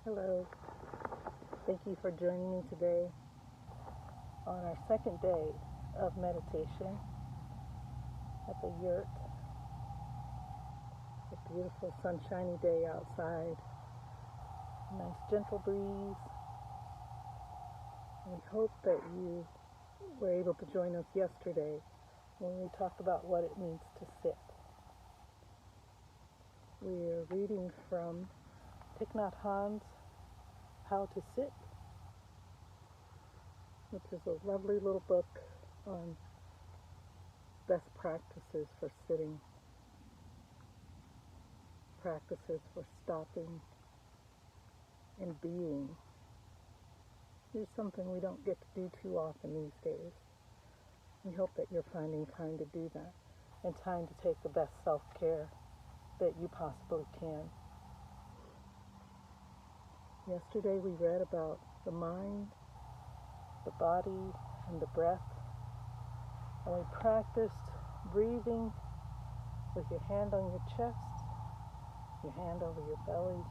Hello, thank you for joining me today on our second day of meditation at the Yurt. It's a beautiful sunshiny day outside, a nice gentle breeze, and we hope that you were able to join us yesterday when we talked about what it means to sit. We're reading from Thich Nhat Hanh's How to Sit, which is a lovely little book on best practices for sitting, practices for stopping and being. Here's something we don't get to do too often these days. We hope that you're finding time to do that and time to take the best self-care that you possibly can. Yesterday we read about the mind, the body, and the breath, and we practiced breathing with your hand on your chest, your hand over your belly,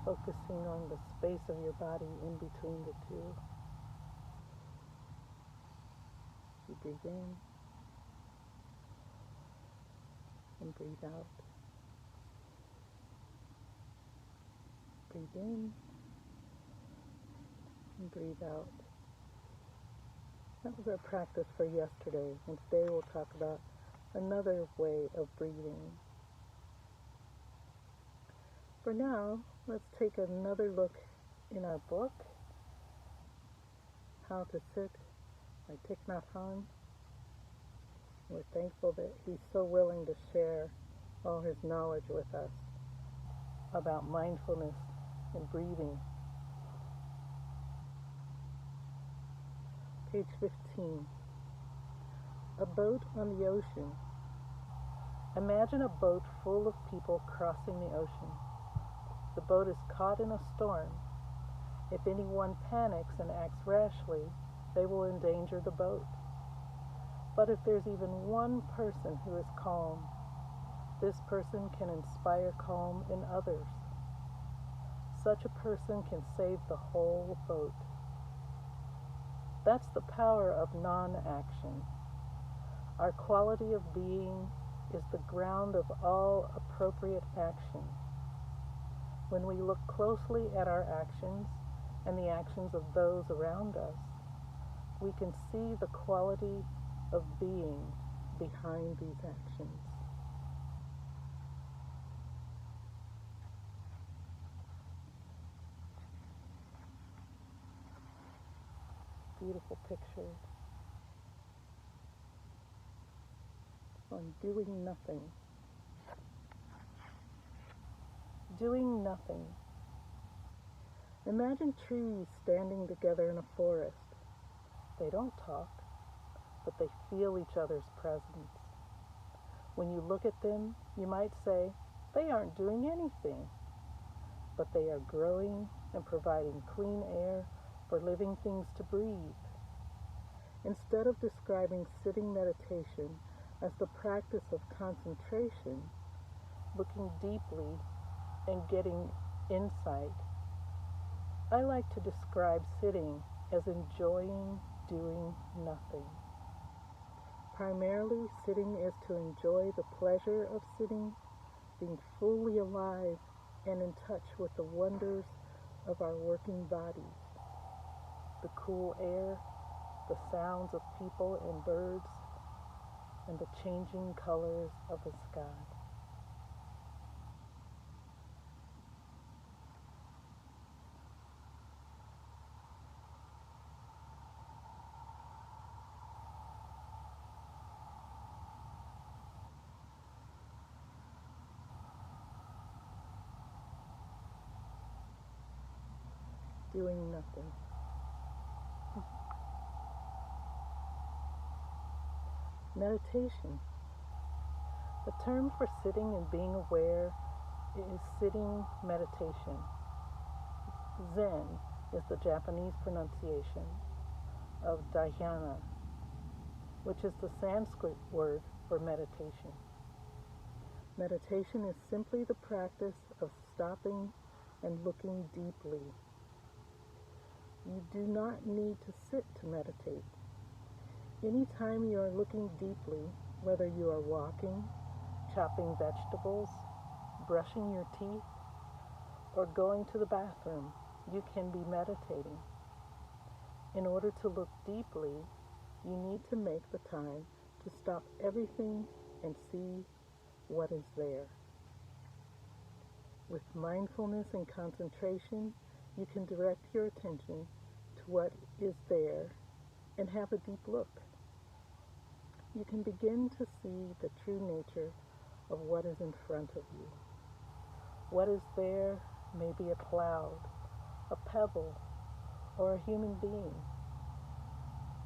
focusing on the space of your body in between the two. You breathe in and breathe out. Breathe in and breathe out. That was our practice for yesterday, and today we'll talk about another way of breathing. For now, let's take another look in our book, How to Sit by Thich Nhat Hanh. We're thankful that he's so willing to share all his knowledge with us about mindfulness and breathing. Page 15. A boat on the ocean. Imagine a boat full of people crossing the ocean. The boat is caught in a storm. If anyone panics and acts rashly, they will endanger the boat. But if there's even one person who is calm, this person can inspire calm in others. Such a person can save the whole boat. That's the power of non-action. Our quality of being is the ground of all appropriate action. When we look closely at our actions and the actions of those around us, we can see the quality of being behind these actions. Beautiful picture on doing nothing. Doing nothing. Imagine trees standing together in a forest. They don't talk, but they feel each other's presence. When you look at them, you might say, they aren't doing anything, but they are growing and providing clean air for living things to breathe. Instead of describing sitting meditation as the practice of concentration, looking deeply and getting insight, I like to describe sitting as enjoying doing nothing. Primarily, sitting is to enjoy the pleasure of sitting, being fully alive and in touch with the wonders of our working bodies, the cool air, the sounds of people and birds, and the changing colors of the sky. Doing nothing. Meditation. The term for sitting and being aware is sitting meditation. Zen is the Japanese pronunciation of dhyana, which is the Sanskrit word for meditation. Meditation is simply the practice of stopping and looking deeply. You do not need to sit to meditate. Anytime you are looking deeply, whether you are walking, chopping vegetables, brushing your teeth, or going to the bathroom, you can be meditating. In order to look deeply, you need to make the time to stop everything and see what is there. With mindfulness and concentration, you can direct your attention to what is there and have a deep look. You can begin to see the true nature of what is in front of you. What is there may be a cloud, a pebble, or a human being.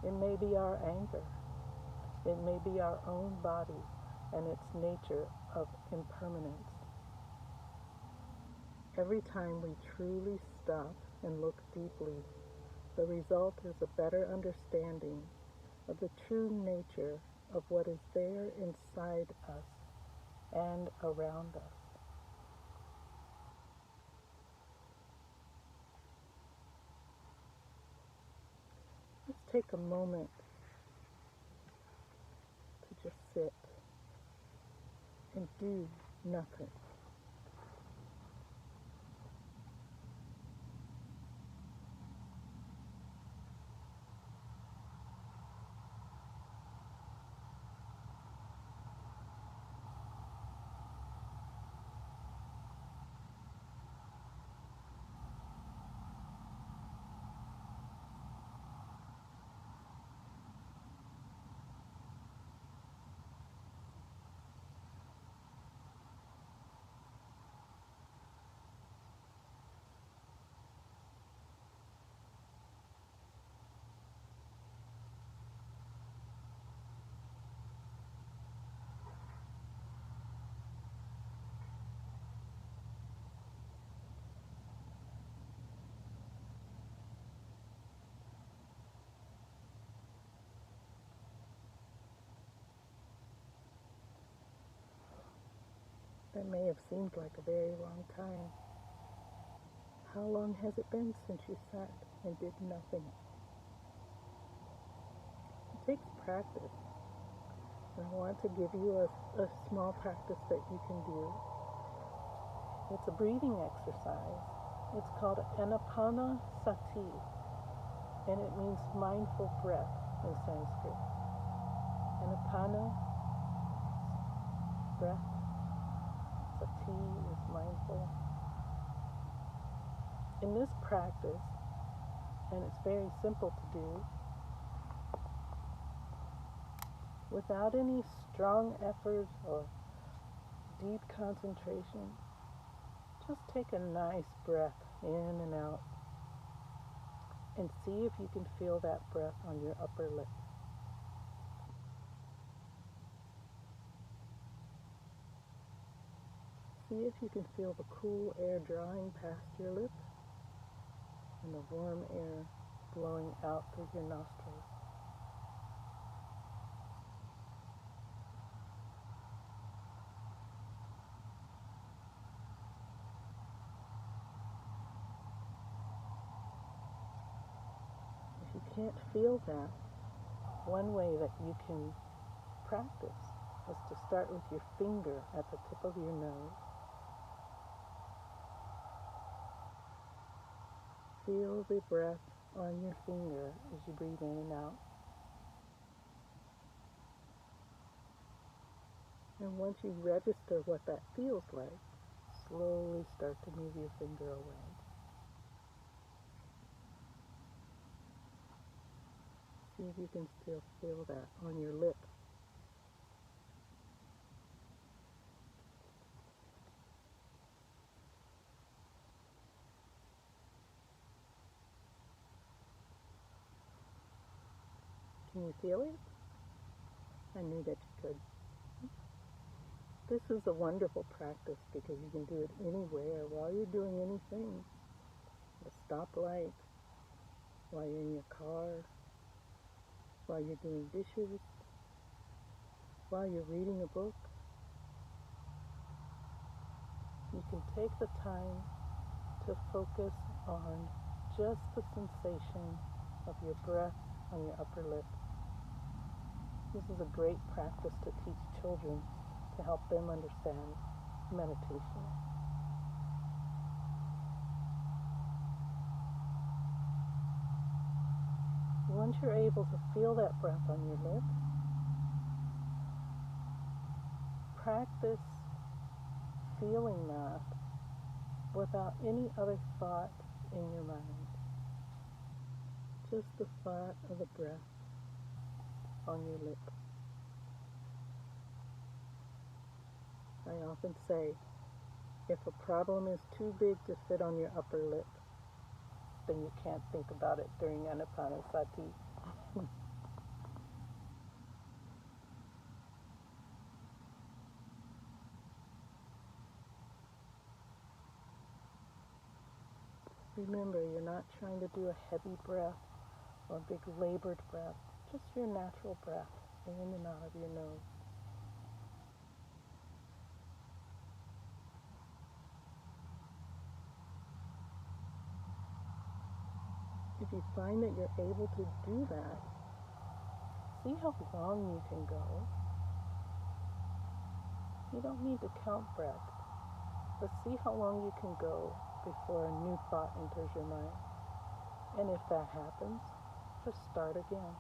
It may be our anger. It may be our own body and its nature of impermanence. Every time we truly stop and look deeply, the result is a better understanding of the true nature of what is there inside us and around us. Let's take a moment to just sit and do nothing. That may have seemed like a very long time. How long has it been since you sat and did nothing? It takes practice. And I want to give you a small practice that you can do. It's a breathing exercise. It's called anapana sati, and it means mindful breath in Sanskrit. Anapana, breath. Sati is mindful. In this practice, and it's very simple to do, without any strong effort or deep concentration, just take a nice breath in and out and see if you can feel that breath on your upper lip. See if you can feel the cool air drawing past your lips and the warm air blowing out through your nostrils. If you can't feel that, one way that you can practice is to start with your finger at the tip of your nose. Feel the breath on your finger as you breathe in and out. And once you register what that feels like, slowly start to move your finger away. See if you can still feel that on your lip. Can you feel it? I knew that you could. This is a wonderful practice because you can do it anywhere while you're doing anything. At a stoplight, while you're in your car, while you're doing dishes, while you're reading a book. You can take the time to focus on just the sensation of your breath on your upper lip. This is a great practice to teach children to help them understand meditation. Once you're able to feel that breath on your lip, practice feeling that without any other thought in your mind. Just the thought of the breath on your lip. I often say, if a problem is too big to fit on your upper lip, then you can't think about it during anapana sati. Remember, you're not trying to do a heavy breath or a big labored breath, just your natural breath in and out of your nose. If you find that you're able to do that, see how long you can go. You don't need to count breaths, but see how long you can go before a new thought enters your mind. And if that happens, just start again.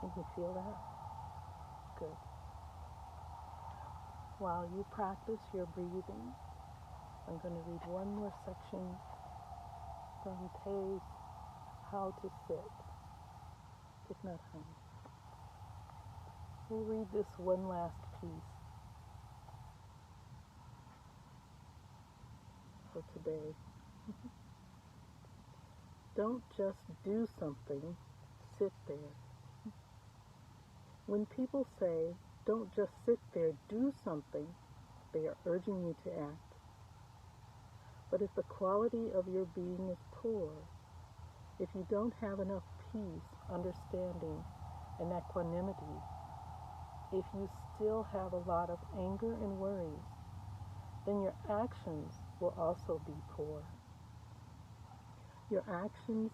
Can you feel that? Good. While you practice your breathing, I'm going to read one more section from Thich How to Sit, Thich Nhat Hanh. We'll read this one last piece for today. Don't just do something, sit there. When people say, don't just sit there, do something, they are urging you to act. But if the quality of your being is poor, if you don't have enough peace, understanding, and equanimity, if you still have a lot of anger and worries, then your actions will also be poor. Your actions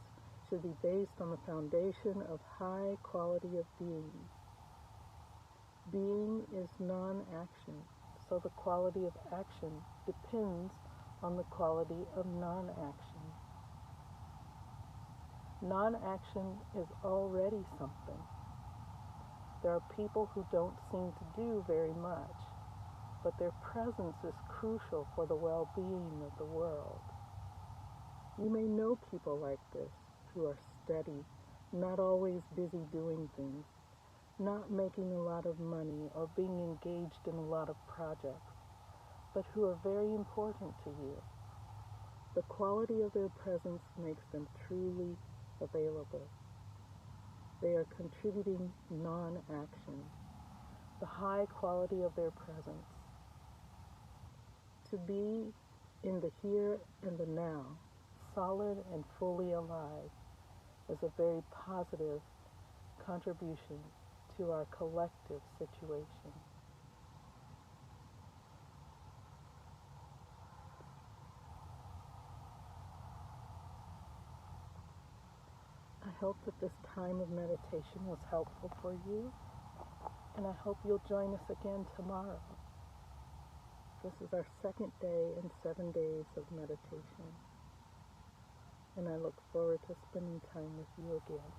should be based on the foundation of high quality of being. Being is non-action, so the quality of action depends on the quality of non-action. Non-action is already something. There are people who don't seem to do very much, but their presence is crucial for the well-being of the world. You may know people like this, who are steady, not always busy doing things, not making a lot of money or being engaged in a lot of projects, but who are very important to you. The quality of their presence makes them truly available. They are contributing non-action, the high quality of their presence. To be in the here and the now, solid and fully alive, is a very positive contribution to our collective situation. I hope that this time of meditation was helpful for you, and I hope you'll join us again tomorrow. This is our second day in 7 days of meditation, and I look forward to spending time with you again.